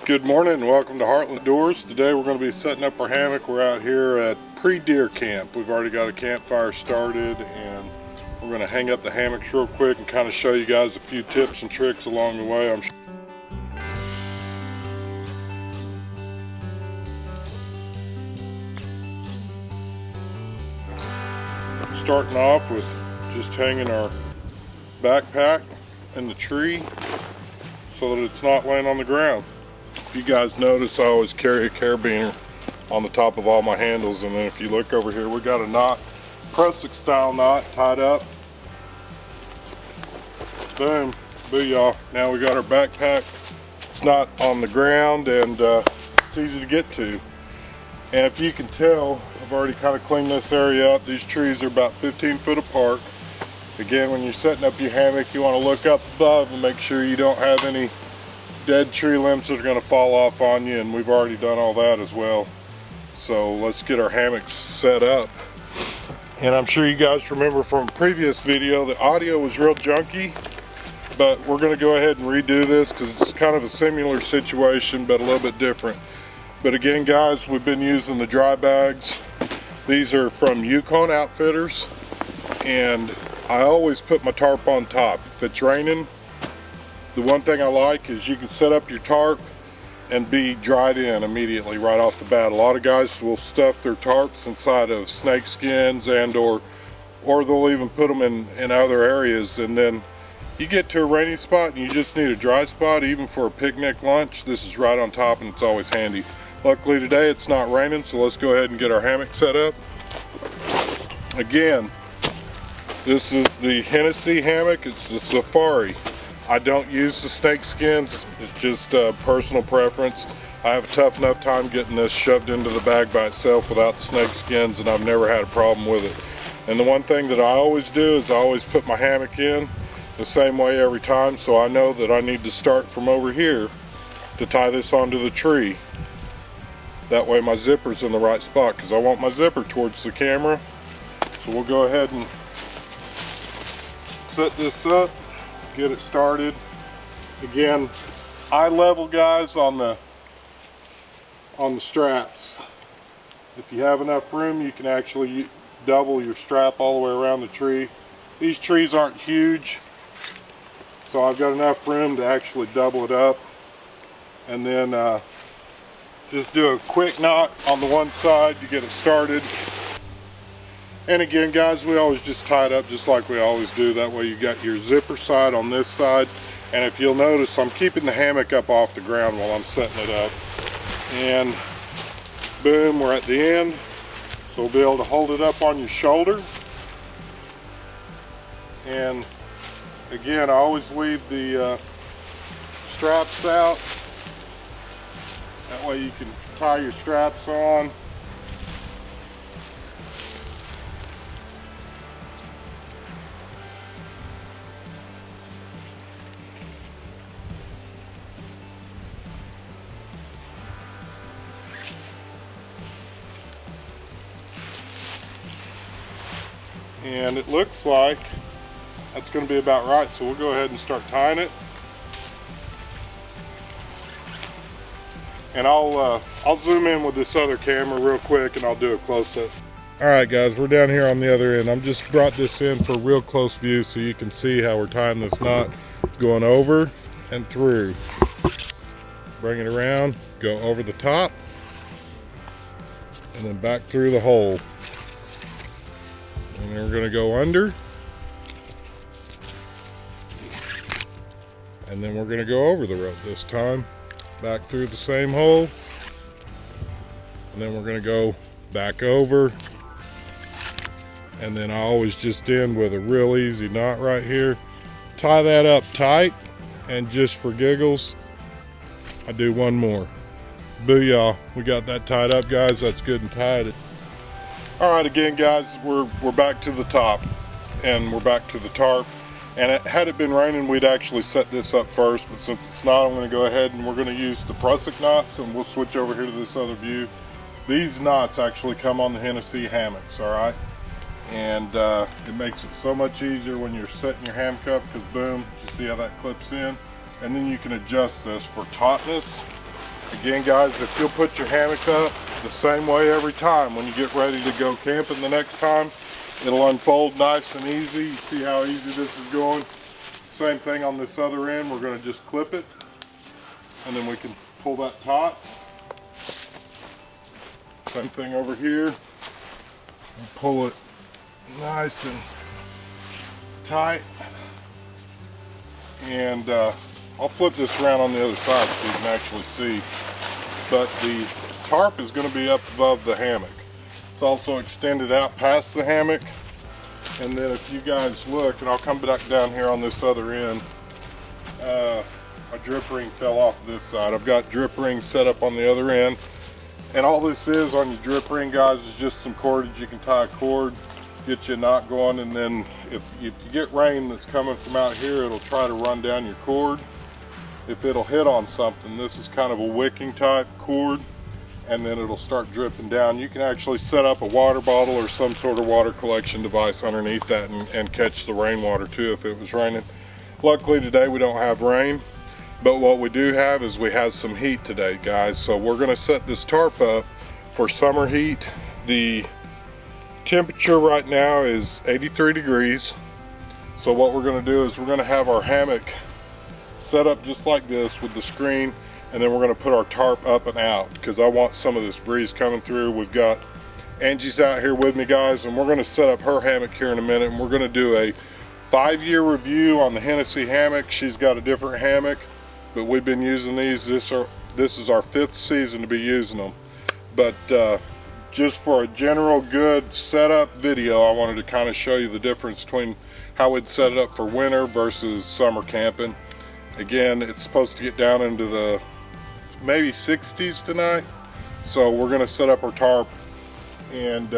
Good morning and welcome to Heartland Doors. Today we're going to be setting up our hammock. We're out here at pre-deer camp. We've already got a campfire started and we're going to hang up the hammocks real quick and kind of show you guys a few tips and tricks along the way. Starting off with just hanging our backpack in the tree so that it's not laying on the ground. If you guys notice, I always carry a carabiner on the top of all my handles, and then if you look over here, we got a knot, Prusik style knot tied up. Boom, booyah. Now we got our backpack. It's not on the ground and it's easy to get to. And if you can tell, I've already kind of cleaned this area up. These trees are about 15 foot apart. Again, when you're setting up your hammock, you want to look up above and make sure you don't have any dead tree limbs that are going to fall off on you, and we've already done all that as well. So let's get our hammocks set up. And I'm sure you guys remember from a previous video, the audio was real junky, but we're going to go ahead and redo this because it's kind of a similar situation but a little bit different. But again guys, we've been using the dry bags. These are from Yukon Outfitters, and I always put my tarp on top. If it's raining, the one thing I like is you can set up your tarp and be dried in immediately right off the bat. A lot of guys will stuff their tarps inside of snake skins and or they'll even put them in other areas, and then you get to a rainy spot and you just need a dry spot. Even for a picnic lunch, this is right on top and it's always handy. Luckily today it's not raining, so let's go ahead and get our hammock set up. Again, this is the Hennessy Hammock. It's the Safari. I don't use the snake skins. It's just personal preference. I have a tough enough time getting this shoved into the bag by itself without the snake skins, and I've never had a problem with it. And the one thing that I always do is I always put my hammock in the same way every time, so I know that I need to start from over here to tie this onto the tree. That way my zipper's in the right spot, because I want my zipper towards the camera. So we'll go ahead and set this up, get it started. Again, eye level guys on the straps. If you have enough room, you can actually double your strap all the way around the tree. These trees aren't huge, so I've got enough room to actually double it up, and then just do a quick knot on the one side to get it started. And again guys, we always just tie it up just like we always do. That way you got your zipper side on this side. And if you'll notice, I'm keeping the hammock up off the ground while I'm setting it up. And boom, we're at the end. So we'll be able to hold it up on your shoulder. And again, I always leave the straps out. That way you can tie your straps on. And it looks like that's going to be about right, so we'll go ahead and start tying it. And I'll zoom in with this other camera real quick and I'll do a close-up. Alright guys, we're down here on the other end. I'm just brought this in for a real close view so you can see how we're tying this knot, going over and through. Bring it around, go over the top, and then back through the hole. And then we're going to go under, and then we're going to go over the rope this time, back through the same hole, and then we're going to go back over, and then I always just end with a real easy knot right here. Tie that up tight, and just for giggles, I do one more. Booyah, we got that tied up guys. That's good and tied. Alright, again guys, we're back to the top and we're back to the tarp. And had it been raining, we'd actually set this up first, but since it's not, I'm going to go ahead and we're going to use the Prusik knots, and we'll switch over here to this other view. These knots actually come on the Hennessy Hammocks, alright? And it makes it so much easier when you're setting your hammock up, because boom, you see how that clips in? And then you can adjust this for tautness Again guys, if you'll put your hammock up the same way every time, when you get ready to go camping the next time, it'll unfold nice and easy. You see how easy this is going? Same thing on this other end. We're going to just clip it, and then we can pull that taut. Same thing over here. And pull it nice and tight. And I'll flip this around on the other side so you can actually see. But the tarp is going to be up above the hammock. It's also extended out past the hammock. And then if you guys look, and I'll come back down here on this other end, my drip ring fell off this side. I've got drip rings set up on the other end. And all this is on your drip ring, guys, is just some cordage. You can tie a cord, get you a knot going, and then if you get rain that's coming from out here, it'll try to run down your cord. If it'll hit on something, this is kind of a wicking type cord, and then it'll start dripping down. You can actually set up a water bottle or some sort of water collection device underneath that and catch the rainwater too if it was raining. Luckily today we don't have rain, but what we do have is we have some heat today, guys. So we're gonna set this tarp up for summer heat. The temperature right now is 83 degrees. So what we're gonna do is we're gonna have our hammock set up just like this with the screen, and then we're going to put our tarp up and out because I want some of this breeze coming through. We've got Angie's out here with me, guys, and we're going to set up her hammock here in a minute, and we're going to do a 5-year review on the Hennessy Hammock. She's got a different hammock, but we've been using these. This is our 5th season to be using them. But just for a general good setup video, I wanted to kind of show you the difference between how we'd set it up for winter versus summer camping. Again, it's supposed to get down into the maybe 60s tonight, so we're going to set up our tarp, and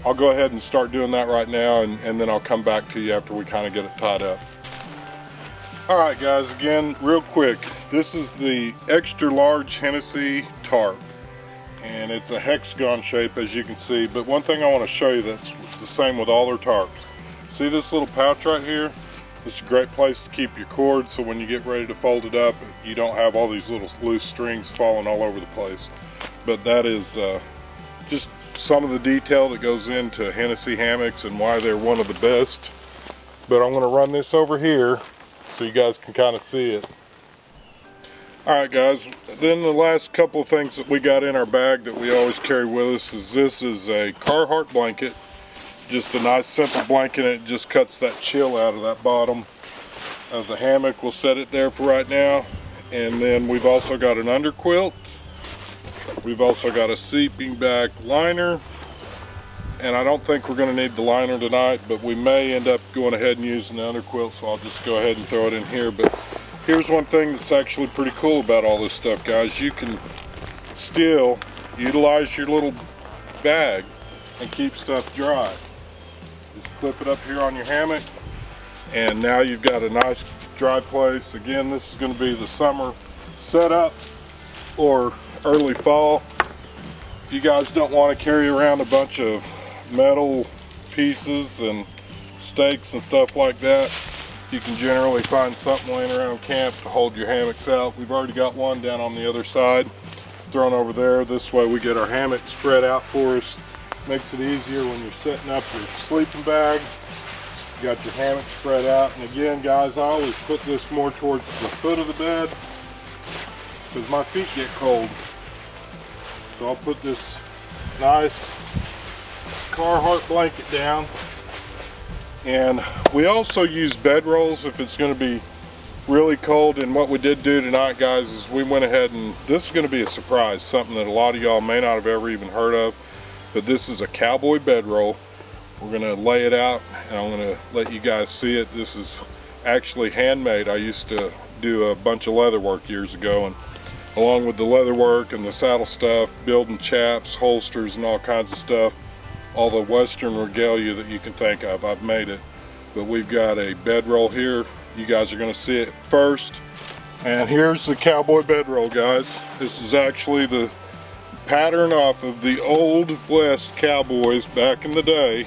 I'll go ahead and start doing that right now, and then I'll come back to you after we kind of get it tied up. Alright guys, again real quick, this is the extra large Hennessy tarp, and it's a hexagon shape as you can see. But one thing I want to show you that's the same with all their tarps. See this little pouch right here? It's a great place to keep your cord, so when you get ready to fold it up, you don't have all these little loose strings falling all over the place. But that is just some of the detail that goes into Hennessy hammocks and why they're one of the best. But I'm going to run this over here so you guys can kind of see it. Alright guys, then the last couple of things that we got in our bag that we always carry with us is this is a Carhartt blanket. Just a nice simple blanket, and it just cuts that chill out of that bottom of the hammock. We'll set it there for right now. And then we've also got an underquilt. We've also got a sleeping bag liner. And I don't think we're going to need the liner tonight, but we may end up going ahead and using the underquilt, so I'll just go ahead and throw it in here. But here's one thing that's actually pretty cool about all this stuff, guys. You can still utilize your little bag and keep stuff dry. Just clip it up here on your hammock, and now you've got a nice dry place. Again, this is going to be the summer setup or early fall. You guys don't want to carry around a bunch of metal pieces and stakes and stuff like that. You can generally find something laying around camp to hold your hammocks out. We've already got one down on the other side thrown over there. This way we get our hammock spread out for us. Makes it easier when you're setting up your sleeping bag. You got your hammock spread out. And again guys, I always put this more towards the foot of the bed because my feet get cold. So I'll put this nice Carhartt blanket down. And we also use bedrolls if it's going to be really cold. And what we did do tonight, guys, is we went ahead, and this is going to be a surprise, something that a lot of y'all may not have ever even heard of. But this is a Cowboy bedroll. We're going to lay it out, and I'm going to let you guys see it. This is actually handmade. I used to do a bunch of leather work years ago, and along with the leather work and the saddle stuff, building chaps, holsters, and all kinds of stuff, all the Western regalia that you can think of, I've made it. But we've got a bedroll here. You guys are going to see it first. And here's the Cowboy bedroll, guys. This is actually the pattern off of the old West Cowboys back in the day.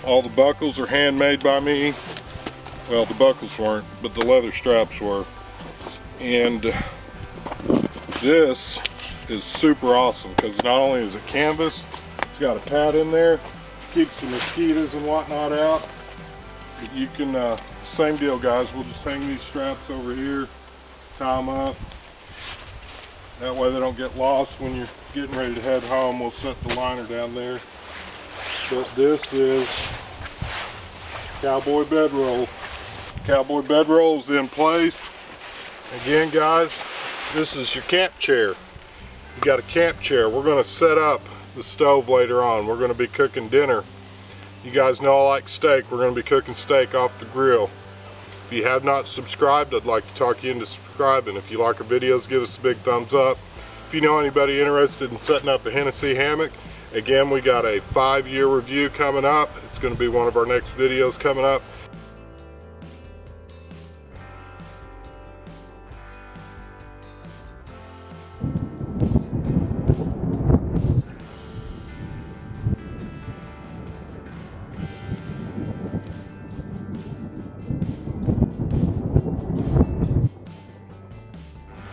All the buckles are handmade by me. Well, the buckles weren't, but the leather straps were. And This is super awesome because not only is it canvas, it's got a pad in there, keeps the mosquitoes and whatnot out. But you can, same deal guys, we'll just hang these straps over here, tie them up. That way they don't get lost when you're getting ready to head home. We'll set the liner down there. But this is Cowboy bedroll. Cowboy bedroll's in place. Again guys, this is your camp chair. You got a camp chair. We're going to set up the stove later on. We're going to be cooking dinner. You guys know I like steak. We're going to be cooking steak off the grill. If you have not subscribed, I'd like to talk you into subscribing. If you like our videos, give us a big thumbs up. If you know anybody interested in setting up a Hennessy hammock, again, we got a 5-year review coming up. It's going to be one of our next videos coming up.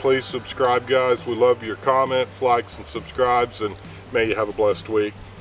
Please subscribe guys. We love your comments, likes, and subscribes, and may you have a blessed week.